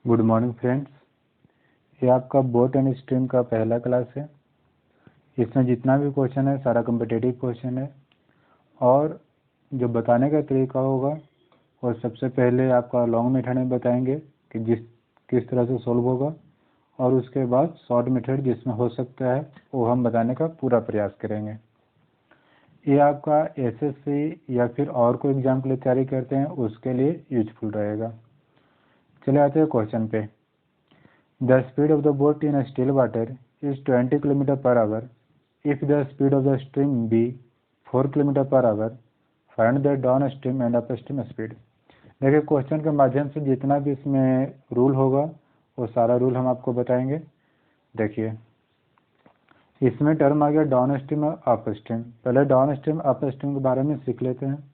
Good morning friends, ये आपका boat and stream का पहला क्लास है। इसमें जितना भी क्वेश्चन है सारा कम्पिटेटिव क्वेश्चन है और जो बताने का तरीका होगा वो सबसे पहले आपका लॉन्ग मेथड में बताएंगे कि किस तरह से सॉल्व होगा और उसके बाद शॉर्ट मेथड जिसमें हो सकता है वो हम बताने का पूरा प्रयास करेंगे। ये आपका एसएससी या फिर और कोई एग्जाम के लिए तैयारी करते हैं उसके लिए यूजफुल रहेगा। चले आते हैं क्वेश्चन पे। The speed of the boat in a still water is 20 km per hour. If the speed of the stream be 4 km per hour, find the downstream and upstream speed. देखिए question के माध्यम से जितना भी इसमें rule होगा वो सारा रूल हम आपको बताएंगे। देखिए इसमें टर्म आ गया डाउन स्ट्रीम और अप स्ट्रीम। पहले डाउन स्ट्रीम अप स्ट्रीम के बारे में सीख लेते हैं।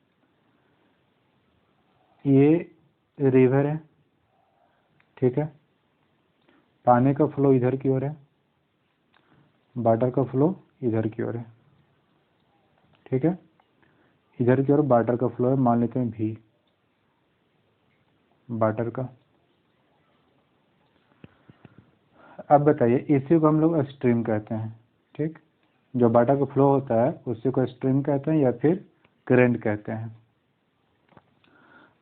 ये रिवर है, ठीक है, पानी का फ्लो इधर की ओर है, वाटर का फ्लो इधर की ओर है, ठीक है। इधर की ओर वाटर का फ्लो है, मान लेते हैं भी वाटर का। अब बताइए इसी को हम लोग स्ट्रीम कहते हैं, ठीक। जो वाटर का फ्लो होता है उसी को स्ट्रीम कहते हैं या फिर करंट कहते हैं।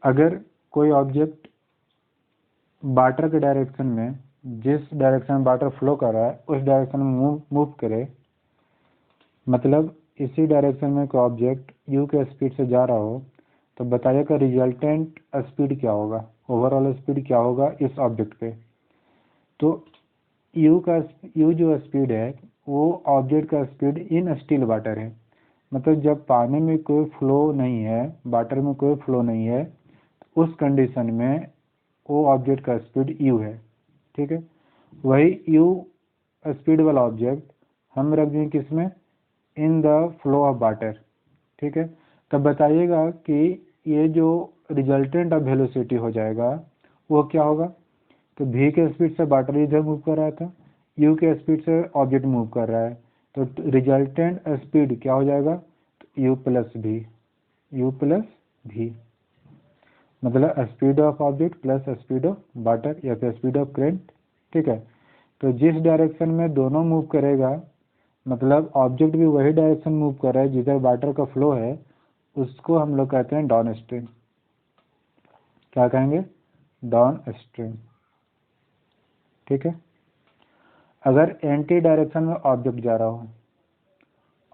अगर कोई ऑब्जेक्ट वाटर के डायरेक्शन में, जिस डायरेक्शन में वाटर फ्लो कर रहा है उस डायरेक्शन में मूव करे, मतलब इसी डायरेक्शन में कोई ऑब्जेक्ट यू के स्पीड से जा रहा हो, तो बताइएगा रिजल्टेंट स्पीड क्या होगा, ओवरऑल स्पीड क्या होगा इस ऑब्जेक्ट पे। तो यू जो स्पीड है वो ऑब्जेक्ट का स्पीड इन स्टिल वाटर है। मतलब जब पानी में कोई फ्लो नहीं है, वाटर में कोई फ्लो नहीं है, उस कंडीशन में वो ऑब्जेक्ट का स्पीड यू है, ठीक है। वही यू स्पीड वाला ऑब्जेक्ट हम रख देंगे किसमें, in the flow of water, ठीक है। तब बताइएगा कि ये जो रिजल्टेंट ऑफ वेलोसिटी हो जाएगा वो क्या होगा। तो v के स्पीड से वाटर इधर मूव कर रहा था, u के स्पीड से ऑब्जेक्ट मूव कर रहा है, तो रिजल्टेंट स्पीड क्या हो जाएगा, तो u प्लस v, मतलब speed of object plus speed of water या फिर स्पीड ऑफ करंट, ठीक है। तो जिस डायरेक्शन में दोनों मूव करेगा, मतलब ऑब्जेक्ट भी वही डायरेक्शन मूव कर रहा है जिधर वाटर का फ्लो है, उसको हम लोग कहते हैं डाउन स्ट्रीम। क्या कहेंगे, डाउन स्ट्रीम, ठीक है। अगर एंटी डायरेक्शन में ऑब्जेक्ट जा रहा हो,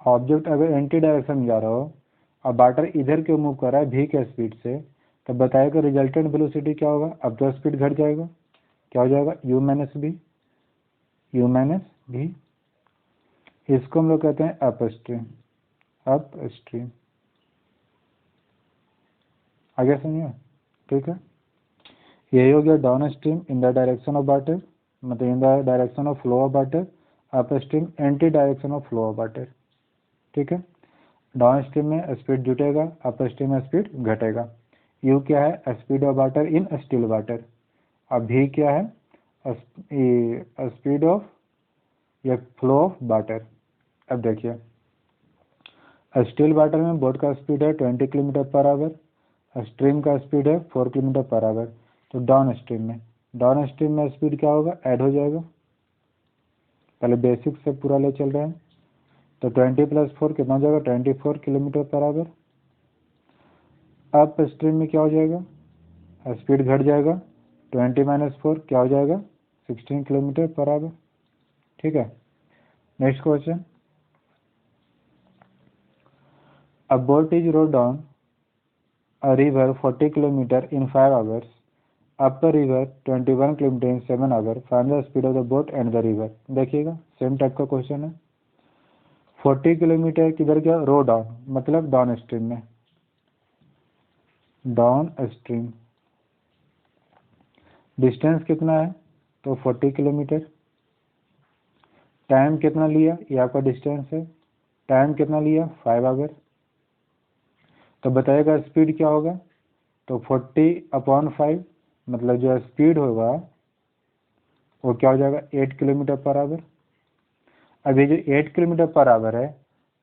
ऑब्जेक्ट अगर एंटी डायरेक्शन में जा रहा हो और वाटर इधर क्यों मूव कर रहा है v के स्पीड से, तब बताएगा रिजल्टेंट वेलोसिटी क्या होगा। अब तो स्पीड घट जाएगा, क्या हो जाएगा, u माइनस v। इसको हम लोग कहते हैं अप स्ट्रीम। आगे समझिए, ठीक है। यही हो गया downstream in the direction of water, मतलब in the direction of flow of water. Upstream anti direction of flow of water, ठीक है। डाउन स्ट्रीम में स्पीड जुटेगा, अप स्ट्रीम में स्पीड घटेगा। यू क्या है, speed of water in still water. अब भी क्या है, स्पीड ऑफ या फ्लो ऑफ वाटर। अब देखिए स्टिल वाटर में बोट का स्पीड है 20 किलोमीटर पर आवर, स्ट्रीम का स्पीड है 4 किलोमीटर पर आवर। तो डाउन स्ट्रीम में स्पीड क्या होगा, ऐड हो जाएगा। पहले बेसिक से पूरा ले चल रहे हैं, तो 20 प्लस 4 कितना हो जाएगा, 24 kilometre per our. Up stream में क्या हो जाएगा, स्पीड घट जाएगा, 20 माइनस 4 क्या हो जाएगा, 16 किलोमीटर पर आवर, ठीक है। Next question, a boat is rowed down a river 40 kilometer in 5 hours, up river 21 kilometer in 7 hour, find the speed of the boat and the river. देखिएगा same type का question है। 40 kilometer किधर गया, row down, मतलब downstream में, downstream. Distance कितना है, तो 40 किलोमीटर। टाइम कितना लिया, ये आपका डिस्टेंस है, टाइम कितना लिया, 5 आवर। तो बताइएगा स्पीड क्या होगा, तो 40/5, मतलब जो स्पीड होगा वो क्या हो जाएगा, 8 किलोमीटर पर आवर। अभी जो 8 किलोमीटर पर आवर है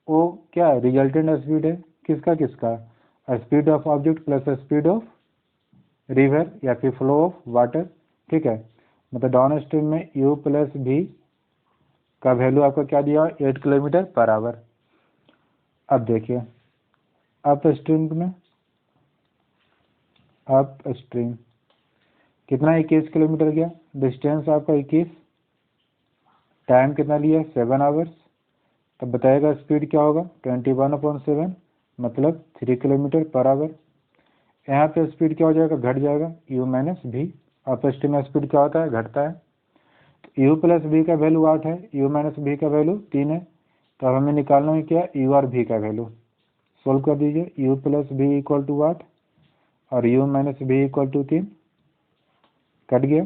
वो क्या रिजल्टेंट स्पीड है, किसका, speed of object plus speed of river या फिर फ्लो ऑफ वाटर ठीक है, मतलब डाउन स्ट्रीम में u प्लस भी का वैल्यू आपका क्या दिया, 8 किलोमीटर पर आवर। अब देखिए अप स्ट्रीम में, अप स्ट्रीम कितना 21 किलोमीटर गया, डिस्टेंस आपका 21, टाइम कितना लिया 7 आवर्स, तब बताएगा स्पीड क्या होगा 21/7 मतलब 3 किलोमीटर पर आवर। यहाँ पे स्पीड क्या हो जाएगा, घट जाएगा u माइनस भी, अप स्ट्रीम में स्पीड क्या होता है, घटता है। तो u प्लस भी का वैल्यू 8 है, u माइनस भी का वैल्यू 3 है, तो अब हमें निकालना है क्या, u और v का वैल्यू। सोल्व कर दीजिए, u प्लस भी इक्वल टू 8 और u माइनस भी इक्वल टू 3, कट गया,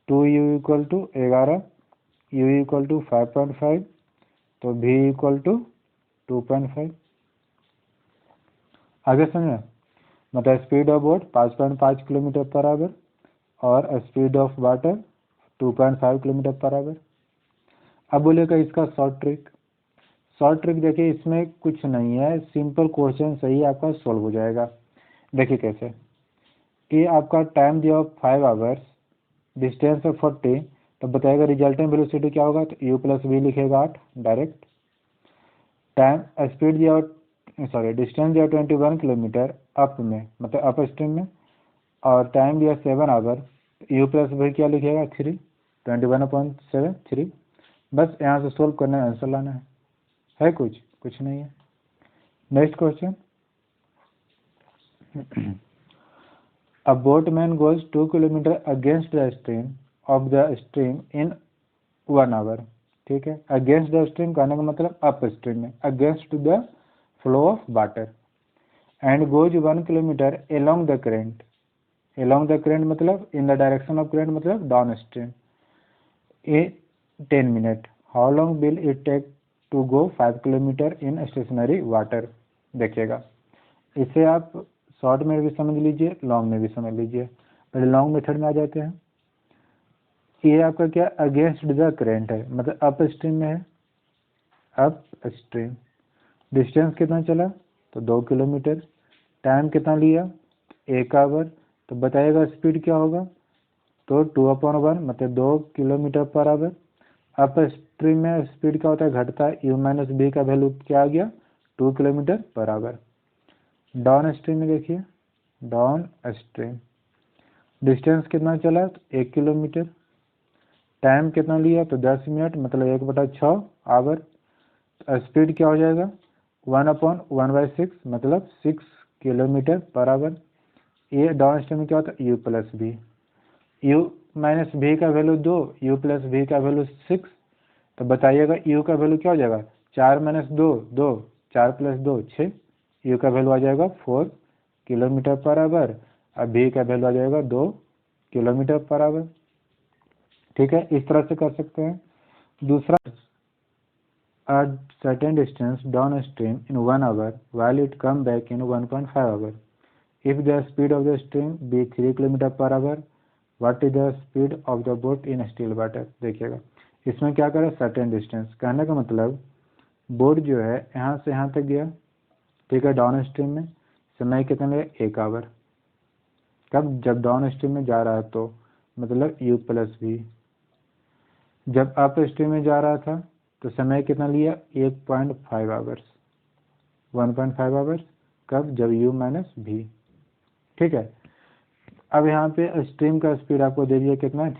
2u equal to 11, u equal to 5.5, तो v इक्वल टू 2.5। आगे समझे, मतलब speed of boat 5.5 kilometre per hour और speed of water 2.5 kilometre per hour. अब बोलेगा इसका शॉर्ट ट्रिक। शॉर्ट ट्रिक देखिए, इसमें कुछ नहीं है, सिंपल क्वेश्चन सही आपका सॉल्व हो जाएगा। देखिए कैसे, कि आपका टाइम दिया 5 आवर्स, डिस्टेंस है 40, तो बताएगा रिजल्टेंट वेलोसिटी क्या होगा, तो u प्लस वी लिखेगा 8 डायरेक्ट। टाइम स्पीड दिया, सॉरी डिस्टेंस दिया 21 किलोमीटर अप में, मतलब अप स्ट्रीम में, और टाइम दिया 7 आवर, u प्लस वी क्या लिखेगा 3, 21/7 3। बस यहाँ से सोल्व करना है, आंसर लाना है कुछ नहीं है। Next question, A boatman goes 2 kilometer against the stream of the stream in 1 hour। ठीक है, अगेंस्ट द स्ट्रीम कहने का मतलब अप स्ट्रीम में, against the flow of water, and goes 1 kilometre along the current. along the current मतलब in the direction of current मतलब downstream, a 10 minute. How long will it take to go 5 kilometre in stationary water. देखिएगा, इसे आप short में भी समझ लीजिए, long में भी समझ लीजिए। पहले लॉन्ग मेथड में आ जाते हैं। ये आपका क्या, अगेंस्ट द करेंट है, मतलब अप स्ट्रीम में है, अप स्ट्रीम। डिस्टेंस कितना चला, तो 2 किलोमीटर। टाइम कितना लिया, 1 आवर, तो बताइएगा स्पीड क्या होगा, तो 2/1 मतलब 2 kilometre per our. Up stream में स्पीड क्या होता है, घटता है, u माइनस बी का वैल्यू क्या आ गया 2 kilometre per hour. Downstream में देखिए, डाउन स्ट्रीम डिस्टेंस कितना चला, तो 1 किलोमीटर। टाइम कितना लिया, तो 10 मिनट मतलब 1/6 आवर। स्पीड क्या हो जाएगा 1/1/6 मतलब 6 किलोमीटर पर आवर। ये डाउन स्ट्रीम में क्या होता है, u प्लस भी, u माइनस भी का वैल्यू 2, u प्लस भी का वैल्यू 6, तो बताइएगा u का वैल्यू क्या हो जाएगा, 4 - 2 2, 4 + 2 6, u का वैल्यू आ जाएगा 4 किलोमीटर पर आवर, और v का वैल्यू आ जाएगा 2 किलोमीटर पर आवर। ठीक है, इस तरह से कर सकते हैं। दूसरा, a certain distance downstream in 1 hour while it come back in 1.5 hour. If the speed of the stream be 3 km per hour, what is the speed of the boat in still water। देखिएगा, इसमें क्या करें, certain distance कहने का मतलब boat जो है यहाँ से यहाँ तक गया, ठीक है, डाउन स्ट्रीम में समय कितना लगे 1 आवर। कब, जब डाउन स्ट्रीम में जा रहा है तो मतलब u प्लस भी। जब अप स्ट्रीम में जा रहा था तो समय कितना लिया 1.5 आवर्स, 1.5 आवर्स। कब, जब u माइनस भी। ठीक है, अब यहाँ पे स्ट्रीम का स्पीड आपको दे दिया कितना है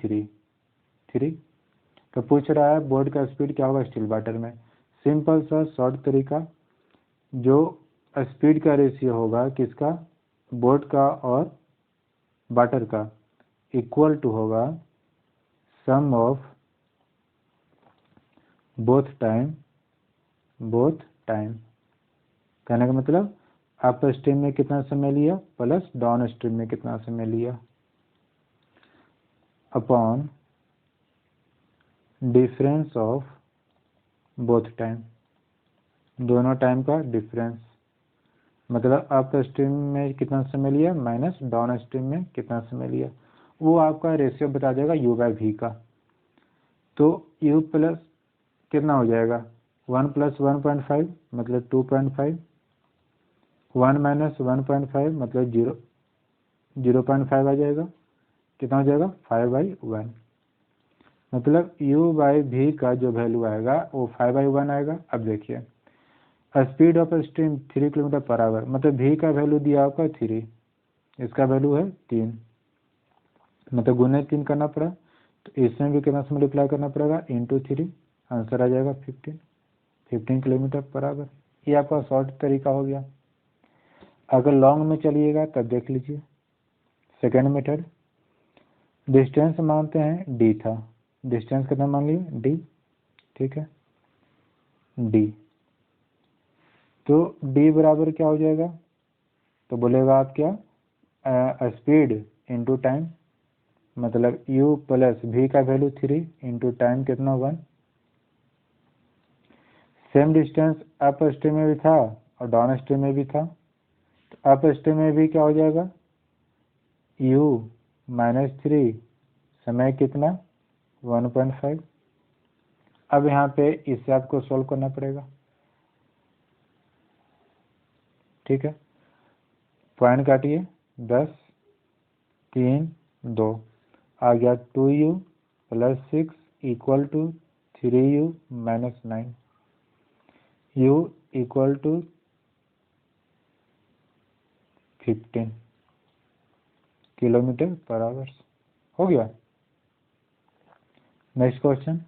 3। तो पूछ रहा है बोट का स्पीड क्या होगा स्टिल वाटर में। सिंपल सा शॉर्ट तरीका, जो स्पीड का रेशियो होगा किसका, बोट का और वाटर का, इक्वल टू होगा सम ऑफ बोथ टाइम कहने का मतलब अप स्ट्रीम में कितना समय लिया प्लस डाउन स्ट्रीम में कितना समय लिया, upon difference of both time, दोनों टाइम का डिफरेंस। मतलब अप स्ट्रीम में कितना समय लिया माइनस डाउन स्ट्रीम में कितना समय लिया, वो आपका रेशियो बता देगा u/v का। तो u प्लस कितना हो जाएगा 1 + 1.5 मतलब 2.5, 1 - 1.5 मतलब 0.5 आ जाएगा, कितना हो जाएगा 5/1, मतलब u/v का जो वैल्यू आएगा वो 5/1 आएगा। अब देखिए speed of stream 3 kilometre per our, मतलब v का वैल्यू दिया आपका 3, इसका वैल्यू है 3, मतलब गुने 3 करना पड़ा, तो इसमें भी कितना से मल्टीप्लाई करना पड़ेगा इंटू 3, आंसर आ जाएगा 15 किलोमीटर पर आवर। ये आपका शॉर्ट तरीका हो गया। अगर लॉन्ग में चलिएगा तब देख लीजिए सेकेंड मेथड। डिस्टेंस मानते हैं d था, डिस्टेंस कितना मान लिए d, ठीक है d, तो d बराबर क्या हो जाएगा, तो बोलेगा आप क्या स्पीड इंटू टाइम, मतलब u प्लस v का वैल्यू 3 इंटू टाइम कितना 1। सेम डिस्टेंस अप स्ट्रीम में भी था और डाउन स्ट्रीम में भी था, तो अप स्ट्रीम में भी क्या हो जाएगा u -3 समय कितना 1.5। अब यहाँ पे इससे आपको सॉल्व करना पड़ेगा, ठीक है, पॉइंट काटिए 10 3 2, आ गया 2u + 6 = 3u - 9, u = 15 kilometre per our. हो गया। Next question,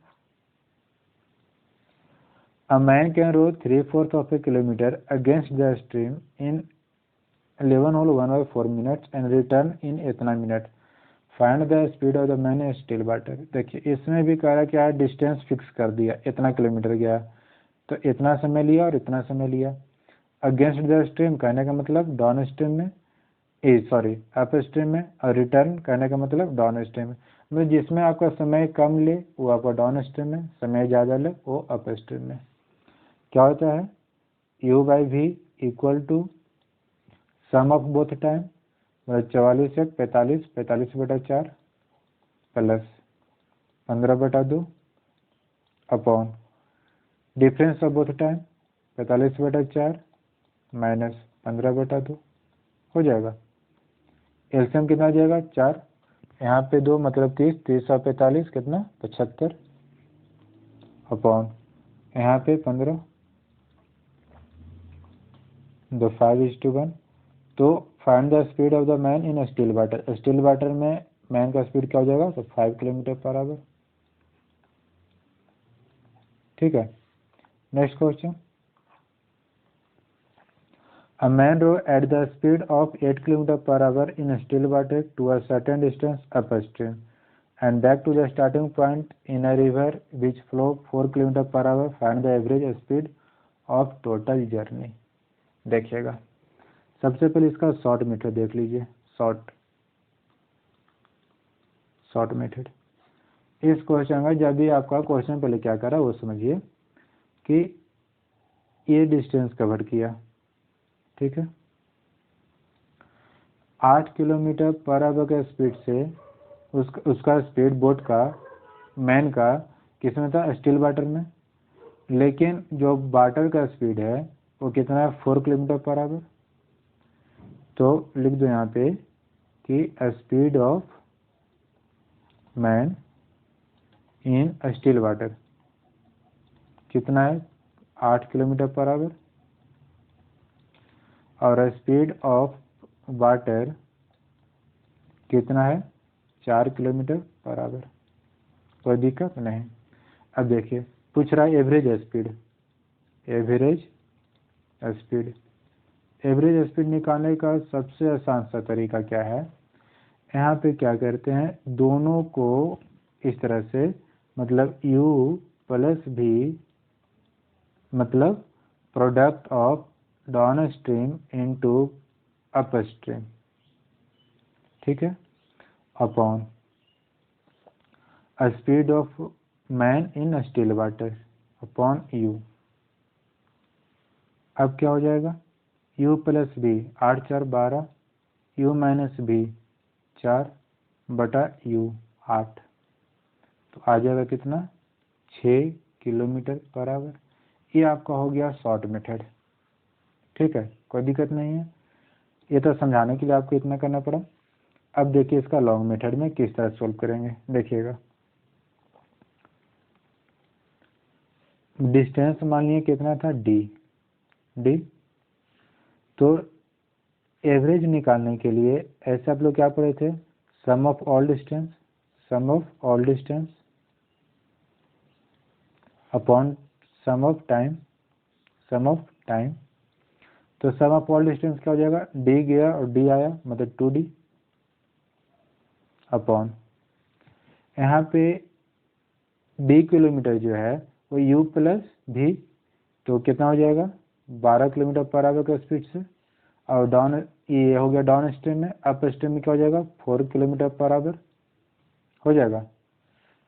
a man can row 3/4 of a kilometer against the stream in 11 hole 1/4 minutes and return in इतना minute, find the speed of the man in still water. देखिए इसमें भी कह रहा क्या है, डिस्टेंस फिक्स कर दिया, इतना किलोमीटर गया तो इतना समय लिया और इतना समय लिया। अगेंस्ट द स्ट्रीम कहने का मतलब डाउन स्ट्रीम में, सॉरी अप स्ट्रीम में, और रिटर्न कहने का मतलब डाउन स्ट्रीम में, मतलब जिसमें आपका समय कम ले वो आपका डाउन स्ट्रीम में, समय ज़्यादा ले वो अप स्ट्रीम में। क्या होता है u/v = some of both time, मतलब 44 से 45, 45/4 plus 15/2 upon difference of both time 45/4 minus 15/2 हो जाएगा। एलसीएम कितना आ जाएगा 4, यहाँ पे 2 मतलब 30, 30 और 45 कितना 75 अपॉन यहाँ पे 15, 2 5:1। तो find the speed of the man in still water, still water में मैन का स्पीड क्या हो जाएगा, तो 5 किलोमीटर पर आवर, ठीक है। Next question, a man row at the speed of 8 km per hour in still water to a certain distance upstream and back to the starting point in a river which flow 4 km per hour, find the average speed of total journey। देखिएगा सबसे पहले इसका short method देख लीजिए, short method. इस question का जब भी आपका क्वेश्चन पहले क्या करा वो समझिए कि ये डिस्टेंस कवर किया, ठीक है, 8 किलोमीटर पर आवर के स्पीड से उसका स्पीड बोट का मैन का किसमें था, स्टिल वाटर में, लेकिन जो वाटर का स्पीड है वो कितना है 4 किलोमीटर पर आवर। तो लिख दो यहाँ पे कि speed of man in still water कितना है 8 किलोमीटर पर आवर, और स्पीड ऑफ वाटर कितना है 4 किलोमीटर पर आवर। कोई दिक्कत नहीं। अब देखिए पूछ रहा है एवरेज स्पीड, एवरेज स्पीड निकालने का सबसे आसान सा तरीका क्या है, यहाँ पे क्या करते हैं दोनों को इस तरह से, मतलब u + v मतलब product of down stream into up stream, ठीक है, upon speed of man in still water upon u। अब क्या हो जाएगा u + v 8 4 12, u - v 4/u 8, तो आ जाएगा कितना 6 किलोमीटर पर आवर। ये आपका हो गया शॉर्ट मेथड, ठीक है, कोई दिक्कत नहीं है। ये तो समझाने के लिए आपको इतना करना पड़ा। अब देखिए इसका लॉन्ग मेथड में किस तरह सॉल्व करेंगे, देखिएगा। डिस्टेंस मान लिया कितना था, डी। तो एवरेज निकालने के लिए ऐसे आप लोग क्या पढ़े थे, sum of all distance upon sum of time. तो सम ऑफ ऑल डिस्टेंस क्या हो जाएगा, डी गया और डी आया, मतलब 2D अपॉन यहाँ पे डी किलोमीटर जो है वो u प्लस भी, तो कितना हो जाएगा 12 किलोमीटर पर आवर के स्पीड से। और डाउन, ये हो गया डाउन स्ट्रीम में। अप स्ट्रीम में क्या हो जाएगा 4 किलोमीटर पर आवर हो जाएगा।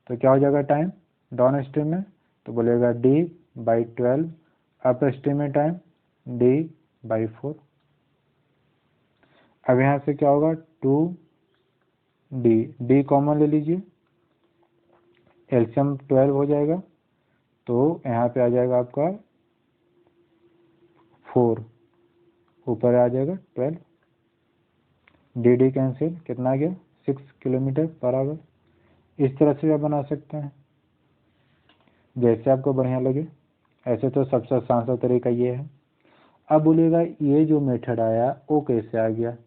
तो क्या हो जाएगा टाइम डाउन स्ट्रीम में, तो बोलेगा D/12। अप स्ट्रीम में टाइम D/4। अब यहाँ से क्या होगा 2D कॉमन ले लीजिए, एलसीएम 12 हो जाएगा, तो यहाँ पे आ जाएगा आपका 4, ऊपर आ जाएगा 12, डी कैंसिल, कितना आ गया 6 किलोमीटर पर आवर। इस तरह से आप बना सकते हैं, जैसे आपको बढ़िया लगे। ऐसे तो सबसे आसान सा तरीका ये है। अब बोलिएगा ये जो मेथड आया वो कैसे आ गया,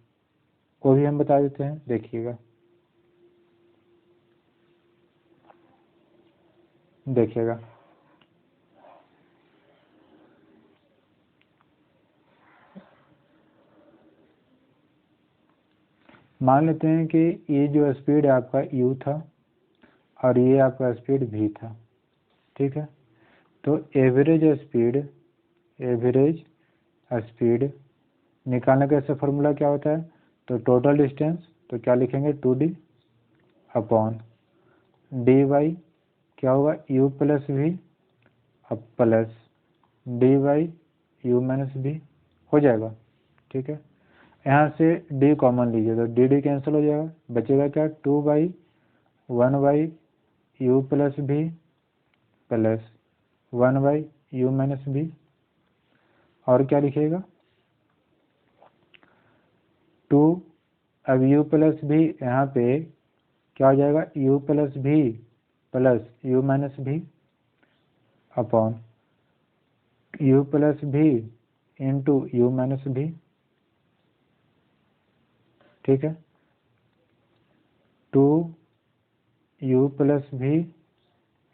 वो भी हम बता देते हैं, देखिएगा। मान लेते हैं कि ये जो स्पीड आपका u था और ये आपका स्पीड v था, ठीक है। तो एवरेज स्पीड निकालने का ऐसा फॉर्मूला क्या होता है, तो टोटल डिस्टेंस, तो क्या लिखेंगे 2D अपॉन dy क्या होगा u प्लस v अब plus dy u minus v हो जाएगा, ठीक है। यहाँ से d कॉमन लीजिए तो डी कैंसिल हो जाएगा, बचेगा क्या 2/1/u plus v plus 1/u minus v। और क्या लिखिएगा 2, अब u प्लस v यहाँ पे क्या हो जाएगा u plus v plus u minus v upon u plus v into u minus v, ठीक है। 2u plus v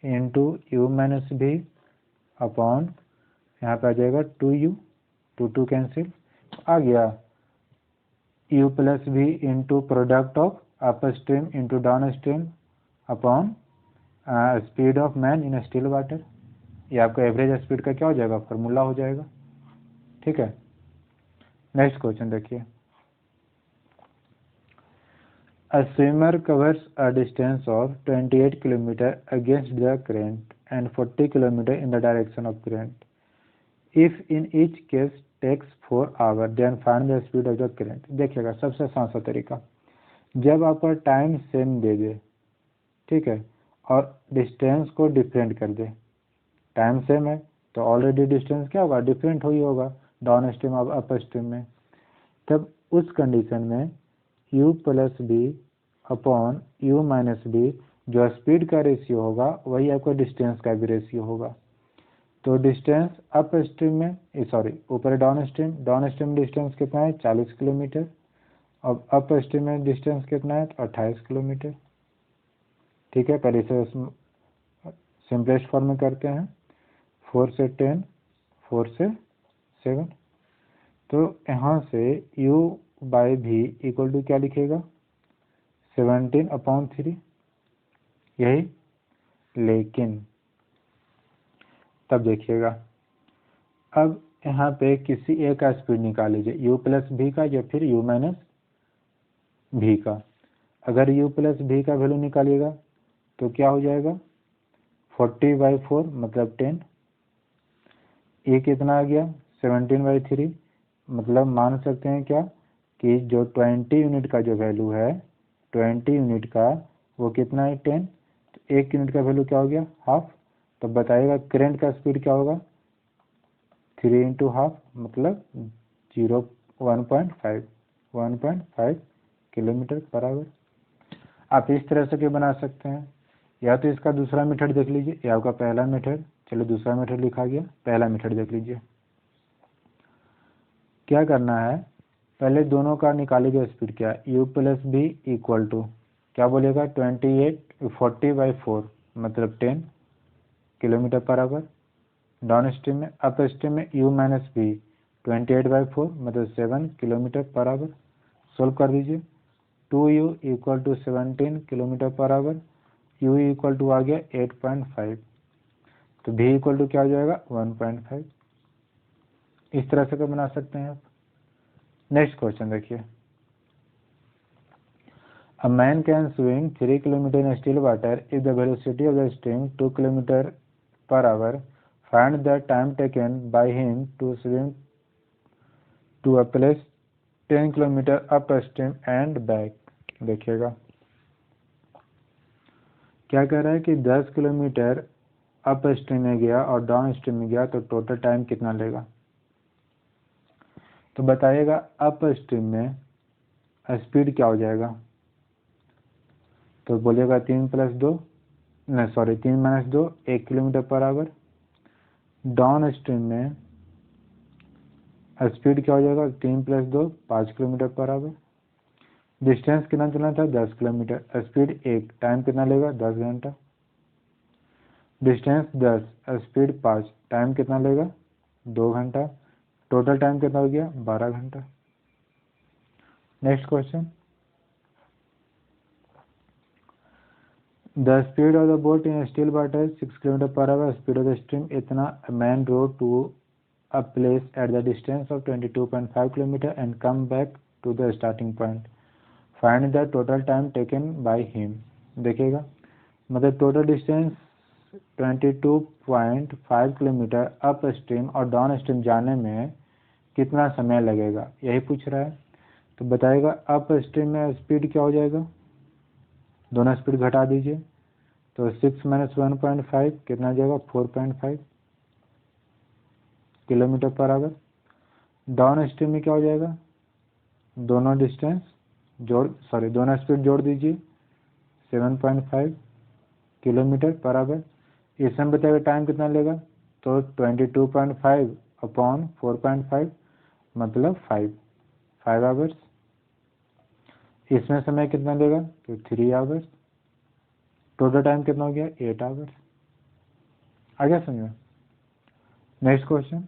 into u minus v upon यहाँ पे आ जाएगा 2u, 2 कैंसिल आ गया u plus v into product of up stream into down stream upon speed of man in still water. ये आपका average speed का क्या हो जाएगा फॉर्मूला हो जाएगा, ठीक है। नेक्स्ट क्वेश्चन देखिए। A swimmer covers a distance of 28 km against the current and 40 km in the direction of current. If in each case takes 4 hours, then find the speed of the current. देखिएगा सबसे आसान सा तरीका, जब आपका time same दे दे, ठीक है, और डिस्टेंस को डिफरेंट कर दे। टाइम सेम है तो ऑलरेडी डिस्टेंस क्या होगा डिफरेंट ही होगा डाउन स्ट्रीम और अप स्ट्रीम में। तब उस कंडीशन में u plus B upon u minus B, जो स्पीड का रेशियो होगा वही आपका डिस्टेंस का भी रेशियो होगा। तो डिस्टेंस अप स्ट्रीम में ऊपर डाउन स्ट्रीम डिस्टेंस कितना है 40 किलोमीटर, और अप स्ट्रीम में डिस्टेंस कितना है 28 किलोमीटर, ठीक है। पहले इसे सिंपलेस्ट फॉर्म में करते हैं, 4 से 10, 4 से 7। तो यहाँ से u बाई भी इक्वल टू क्या लिखेगा 17/3, यही। लेकिन तब देखिएगा, अब यहाँ पे किसी एक का स्पीड निकाल लीजिए, u प्लस भी का या फिर u माइनस भी का। अगर u प्लस भी का वैल्यू निकालिएगा तो क्या हो जाएगा 40/4 मतलब 10। ये कितना आ गया 17/3, मतलब मान सकते हैं क्या कि जो 20 यूनिट का जो वैल्यू है 20 यूनिट का वो कितना है 10, तो 1 यूनिट का वैल्यू क्या हो गया हाफ। तो बताइएगा करंट का स्पीड क्या होगा 3 × हाफ मतलब 1.5 किलोमीटर पर आवर। आप इस तरह से क्या बना सकते हैं, या तो इसका दूसरा मेथड देख लीजिए, या आपका पहला मेथड। चलो दूसरा मेथड लिखा गया, पहला मेथड देख लीजिए। क्या करना है, पहले दोनों का निकालिएगा स्पीड क्या, u plus B equal to क्या बोलेगा 40/4 मतलब 10 kilometer per hour. Downstream में, अप स्ट्रीम में u माइनस बी 28/4 मतलब 7 किलोमीटर पर आवर। सोल्व कर दीजिए, 2u equal to 17 kilometre per hour, u equal to आ गया 8.5, तो v इक्वल टू क्या हो जाएगा 1.5। इस तरह से बना सकते हैं आप। नेक्स्ट क्वेश्चन देखिए, A man can swim 3 km in still water if the velocity of the stream 2 km per hour. Find the time taken by him to swim to a place 10 km upstream and back। देखिएगा क्या कह रहा है कि 10 kilometre up stream में गया और down stream में गया तो टोटल टाइम कितना लेगा। तो बताइएगा अप स्ट्रीम में स्पीड क्या हो जाएगा, तो बोलिएगा 3 + 2 नहीं sorry 3 - 2 1 kilometre per hour. Downstream में स्पीड क्या हो जाएगा 3 + 2 5 किलोमीटर पर आवर। डिस्टेंस कितना चलना था 10 किलोमीटर, स्पीड 1, टाइम कितना लेगा 10 घंटा। डिस्टेंस 10, स्पीड 5, टाइम कितना लेगा 2 घंटा। टोटल टाइम कितना हो गया 12 घंटा। Next question, The speed of the boat in still water 6 km per hour, speed of the stream इतना। A man rowed to a place at the distance of 22.5 km and come back to the starting point. Find the total time taken by him। देखिएगा मतलब total distance 22.5 kilometre up stream और down stream जाने में कितना समय लगेगा, यही पूछ रहा है। तो बताएगा अप स्ट्रीम में स्पीड क्या हो जाएगा, दोनों स्पीड घटा दीजिए, तो 6 - 1.5 कितना आ जाएगा 4.5 kilometre per hour. Downstream में क्या हो जाएगा, दोनों डिस्टेंस दोनों स्पीड जोड़ दीजिए 7.5 किलोमीटर पर आवर। इसमें बताएगा टाइम कितना लेगा, तो 22.5 अपॉन 4.5 मतलब 5 आवर्स। इसमें समय कितना लेगा, तो 3 आवर्स। टोटल टाइम कितना हो गया 8 आवर्स। आ गया समझ में। Next question,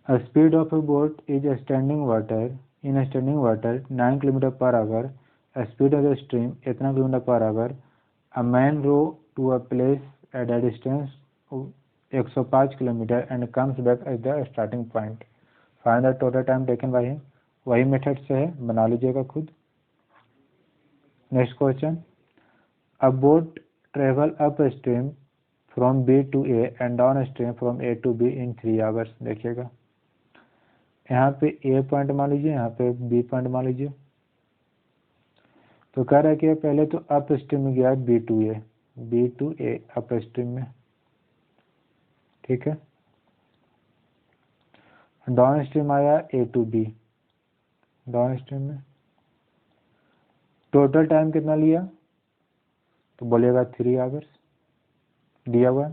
A speed of a boat is standing water in a standing water 9 km per hour. A speed of the stream इतना kilometre per our. A man row to a place at a distance of 105 km and comes back at the starting point. Find the total time taken by him। वही method से है, बना लीजिएगा खुद। Next question, A boat travel upstream from B to A and downstream from A to B in 3 hours। देखिएगा यहाँ पे A point मान लीजिए, यहाँ पे B पॉइंट मान लीजिए। तो कह रहा है कि पहले तो अप स्ट्रीम में गया B to A up stream में, ठीक है। डाउन स्ट्रीम आया A to B down stream में। टोटल टाइम कितना लिया, तो बोलेगा 3 आवर्स दिया हुआ।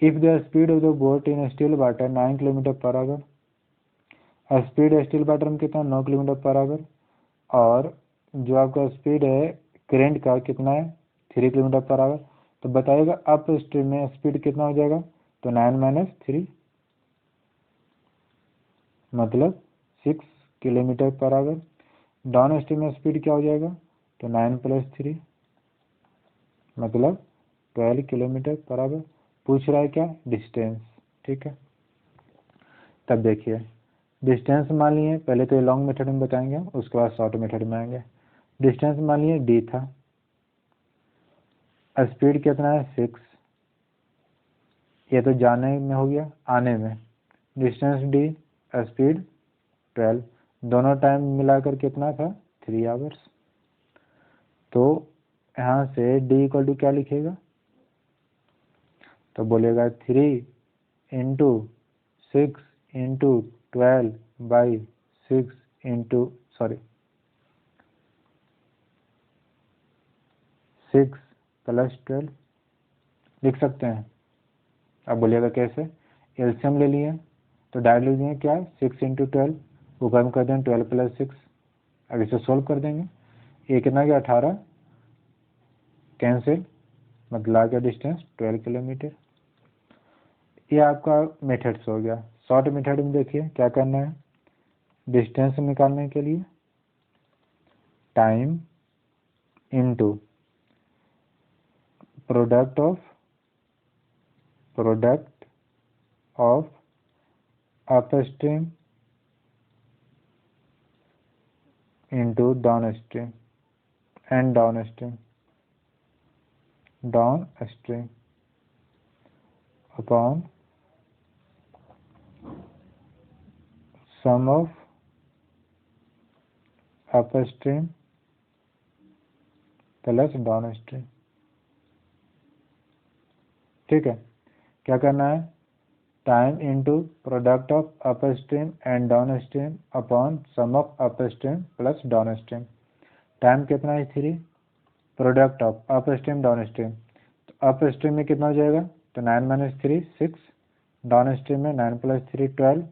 If the speed of the boat in still water 9 kilometre per our, speed still water में कितना 9 किलोमीटर पर आवर, और जो आपका स्पीड है करेंट का कितना है 3 किलोमीटर पर आवर। तो बताइएगा अप स्ट्रीम में स्पीड कितना हो जाएगा, तो 9 - 3 मतलब 6 kilometre per hour. Downstream में स्पीड क्या हो जाएगा, तो 9 + 3 मतलब 12 किलोमीटर पर आवर। पूछ रहा है क्या, डिस्टेंस, ठीक है। तब देखिए डिस्टेंस मान लिए, पहले तो ये लॉन्ग मेथड में बताएंगे, उसके बाद शॉर्ट मेथड में आएंगे। डिस्टेंस मान लिए d था, स्पीड कितना है 6, ये तो जाने में हो गया, आने में डिस्टेंस d स्पीड 12, दोनों टाइम मिलाकर कितना था 3 आवर्स। तो यहाँ से d = क्या लिखेगा, तो बोलेगा 3 × 6 × 12 बाई 6 प्लस 12 लिख सकते हैं। अब बोलिएगा कैसे? एलसीएम ले लिए तो डायरेक्ट लिख देंगे क्या, 6 × 12 ऊपर में कर देंगे 12 + 6। अब इसे सोल्व कर देंगे, ये कितना गया 18, कैंसिल, मतलब आ गया डिस्टेंस 12 किलोमीटर। ये आपका मेथड्स हो गया। शॉर्ट मेथड में देखिए क्या करना है, डिस्टेंस निकालने के लिए time into product of upstream into downstream and downstream upon sum of upstream plus downstream. ठीक है, क्या करना है, time into product of upstream and downstream upon sum of upstream plus downstream. Time कितना है 3, प्रोडक्ट ऑफ अपस्ट्रीम डाउनस्ट्रीम, तो upstream में कितना हो जाएगा, तो 9 - 3 6, डाउनस्ट्रीम में 9 + 3 12,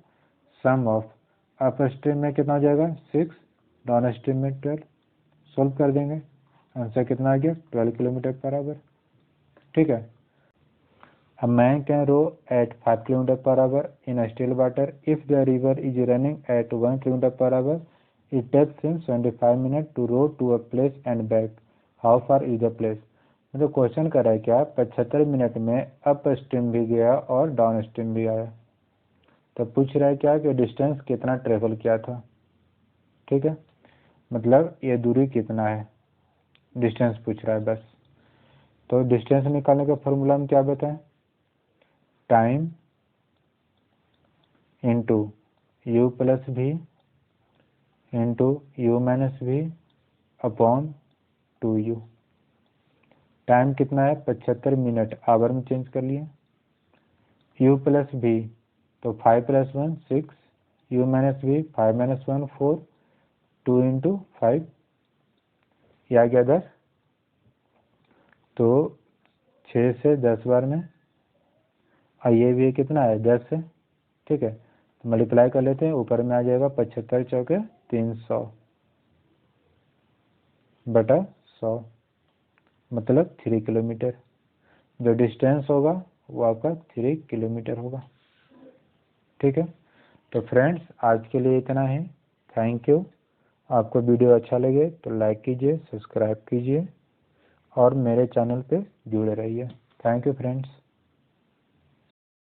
सम ऑफ अपस्ट्रीम में कितना हो जाएगा 6, डाउनस्ट्रीम में 12। सोल्व कर देंगे, आंसर कितना आ गया 12 किलोमीटर पर आवर। ठीक है, A man can row at 5 km per hour in a still water. If the river is running at 1 km per hour, it takes him 75 minutes to row to a place and back. How far is the place? मतलब question कर रहा है क्या, 75 minute में up stream भी गया और down stream भी आया, तो पूछ रहा है क्या कि डिस्टेंस कितना ट्रेवल किया था। ठीक है, मतलब ये दूरी कितना है, डिस्टेंस पूछ रहा है बस। तो डिस्टेंस निकालने का फॉर्मूला हम क्या बताएं, time into u + v into u - v upon 2u। Time कितना है 75 मिनट, आवर में चेंज कर लिए, u + v तो 5 + 1 6, u - v 5 - 1 4, 2 × 5 ये आ गया 10, तो 6 से 10 बार में, और ये भी कितना है 10 से। ठीक है, तो मल्टीप्लाई कर लेते हैं, ऊपर में आ जाएगा 75 × 4 = 300/100, मतलब 3 किलोमीटर। जो डिस्टेंस होगा वो आपका 3 किलोमीटर होगा। ठीक है, तो फ्रेंड्स आज के लिए इतना ही, थैंक यू। आपको वीडियो अच्छा लगे तो लाइक कीजिए, सब्सक्राइब कीजिए और मेरे चैनल पे जुड़े रहिए। Thank you friends.